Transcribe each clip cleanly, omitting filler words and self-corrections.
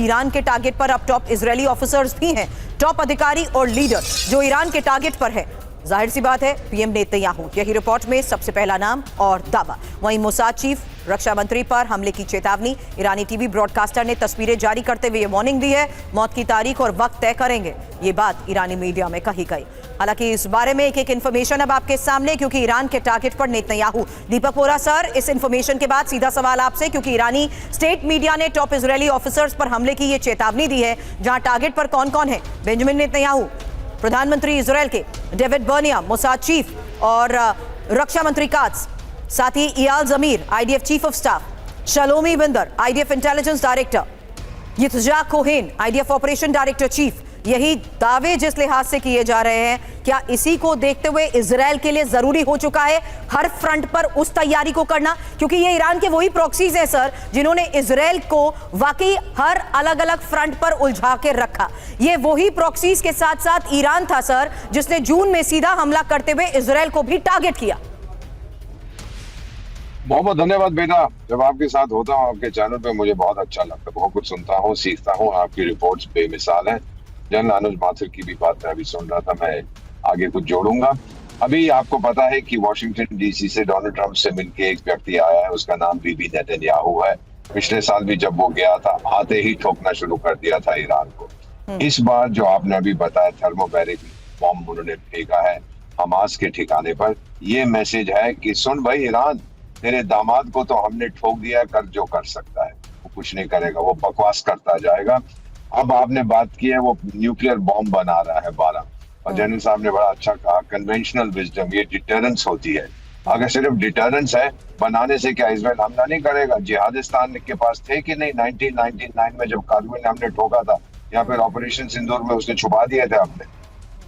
Iran के target पर अब टॉप इजरायली ऑफिसर्स भी हैं, टॉप अधिकारी और लीडर जो ईरान के टारगेट पर है। जाहिर सी बात है पीएम नेतन्याहू, यही रिपोर्ट में सबसे पहला नाम और दावा। वहीं मोसाद चीफ, रक्षा मंत्री पर हमले की चेतावनी। ईरानी टीवी ब्रॉडकास्टर ने तस्वीरें जारी करते हुए ये वार्निंग दी है, मौत की तारीख और वक्त तय करेंगे। ये बात ईरानी मीडिया में कही गई। हालांकि इस बारे में एक इंफॉर्मेशन अब आपके सामने, क्योंकि ईरान के टारगेट पर नेतन्याहू। दीपक वोरा सर, इस इंफॉर्मेशन के बाद सीधा सवाल आपसे, क्योंकि ईरानी स्टेट मीडिया ने टॉप इजरायली ऑफिसर्स पर हमले की ये चेतावनी दी है, जहां टारगेट पर कौन कौन है? बेंजामिन नेतन्याहू, प्रधानमंत्री इजराइल के डेविड बर्निया, मोसाद चीफ और रक्षा मंत्री कात्स, साथ ही Eyal Zamir, IDF chief of staff, Shlomi Binder, IDF intelligence director, Yitzhak Cohen, IDF operation director chief. यही दावे जिस लिहाज से किए जा रहे हैं, क्या इसी को देखते हुए इजराइल के लिए जरूरी हो चुका है हर फ्रंट पर उस तैयारी को करना? क्योंकि ये ईरान के वही प्रॉक्सीज हैं सर, जिन्होंने इजराइल को वाकई हर अलग अलग फ्रंट पर उलझा के रखा। ये वही प्रॉक्सीज के साथ साथ ईरान था सर, जिसने जून में सीधा हमला करते हुए इजराइल को भी टारगेट किया। बहुत बहुत धन्यवाद बेटा। जब आपके साथ होता हूँ आपके चैनल पे मुझे बहुत अच्छा लगता है, बहुत कुछ सुनता हूँ, सीखता हूँ। आपकी रिपोर्ट्स बेमिसाल हैं। जनरल अनुज माथुर की भी बात मैं अभी सुन रहा था, मैं आगे कुछ जोड़ूंगा। अभी आपको पता है कि वॉशिंगटन डीसी से डोनाल्ड ट्रंप से मिलके एक व्यक्ति आया है, उसका नाम बीबी नेतन्याहू है। पिछले साल भी जब वो गया था, आते ही ठोकना शुरू कर दिया था ईरान को। इस बार जो आपने अभी बताया, थर्मोबैरिक बॉम्ब उन्होंने फेंका है हमास के ठिकाने पर। ये मैसेज है कि सुन भाई ईरान, तेरे दामाद को तो हमने ठोक दिया, कर जो कर सकता है। वो कुछ नहीं करेगा, वो बकवास करता जाएगा। अब आपने बात की है वो न्यूक्लियर बॉम्ब बना रहा है 12, और जनरल साहब ने बड़ा अच्छा कहा, कन्वेंशनल विजडम, ये डिटरेंस होती है। अगर सिर्फ डिटरेंस है, बनाने से क्या इजराइल हमला नहीं करेगा? जिहादिस्तान के पास थे कि नहीं 1999 में जब कारगिल ने हमने ठोका था, या फिर ऑपरेशन सिंदूर में उसने छुपा दिए थे आपने।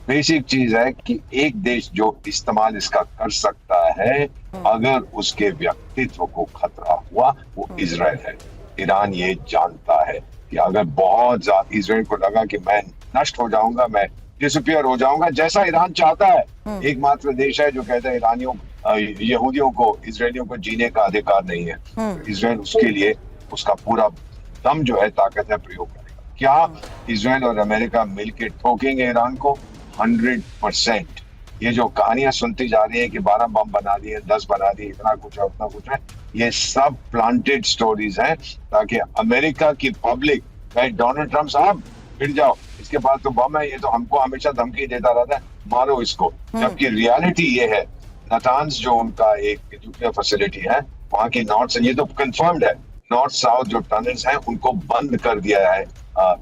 बेसिक चीज है कि एक देश जो इस्तेमाल इसका कर सकता है अगर उसके व्यक्तित्व को खतरा हुआ, वो इजराइल है। ईरान ये जानता है कि अगर बहुत ज्यादा इजराइल को लगा कि मैं नष्ट हो जाऊंगा, मैं डिसअपियर हो जाऊंगा, जैसा ईरान चाहता है। एकमात्र देश है जो कहता है ईरानियों यहूदियों को, इजरायलियों को जीने का अधिकार नहीं है। तो इजराइल उसके लिए उसका पूरा दम जो है, ताकत है, प्रयोग करेगा। क्या इजराइल और अमेरिका मिलकर ठोकेंगे ईरान को? 100%। ये जो कहानियां सुनती जा रही है कि 12 बम बना दिए, 10 बना दिए, इतना कुछ है, उतना कुछ है, ये सब प्लांटेड स्टोरीज हैं, ताकि अमेरिका की पब्लिक कहे डोनाल्ड ट्रंप साहब फिर जाओ, इसके पास तो बम है, ये तो हमको हमेशा धमकी देता रहता है, मारो इसको। जबकि रियलिटी ये है, नातान्स जो उनका एक न्यूक्लियर फैसिलिटी है, वहां की नॉर्थ से, ये तो कंफर्म्ड है, नॉर्थ साउथ जो टनल्स हैं उनको बंद कर दिया है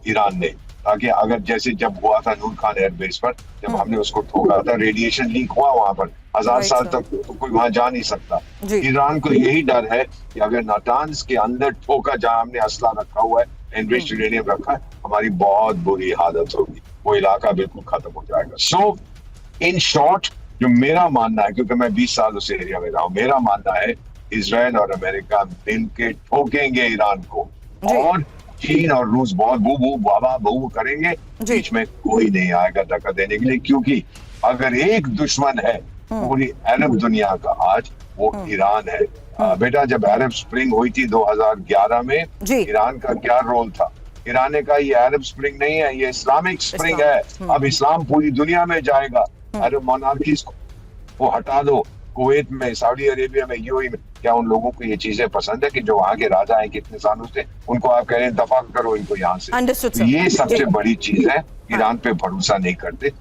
ईरान ने, ताकि अगर जैसे जब हुआ था नूर खान एयरबेस पर, जब हमने उसको ठोका था, रेडिएशन लीक हुआ वहां पर, 1000 साल तक तो कोई वहां जा नहीं सकता। ईरान को यही डर है कि अगर नातान्स के अंदर ठोका, जहां हमने असला रखा हुआ है, एनरिच्ड यूरेनियम रखा है, हमारी बहुत बुरी हालत होगी, वो इलाका बिल्कुल खत्म हो जाएगा। सो इन शॉर्ट, जो मेरा मानना है, क्योंकि मैं 20 साल उस एरिया में रहा हूं, मेरा मानना है इजराइल और अमेरिका मिलकर ठोकेंगे ईरान को, और चीन और रूस बहुत बू बू बाबा बू करेंगे, बीच में कोई नहीं आएगा धक्का देने के लिए। क्योंकि अगर एक दुश्मन है पूरी अरब दुनिया का आज, वो ईरान है। बेटा, जब अरब स्प्रिंग हुई थी 2011 में, ईरान का क्या रोल था? ईरान ने कहा ये अरब स्प्रिंग नहीं है, ये इस्लामिक स्प्रिंग है, अब इस्लाम पूरी दुनिया में जाएगा, अरब मोनार्कीज को हटा दो। कुवैत में, सऊदी अरेबिया में, यूएई में, क्या उन लोगों को ये चीजें पसंद है कि जो वहां के राजा हैं कितने सालों से, उनको आप कह रहे हैं दफा करो इनको यहाँ से? ये सबसे बड़ी चीज है, ईरान पे भरोसा नहीं करते।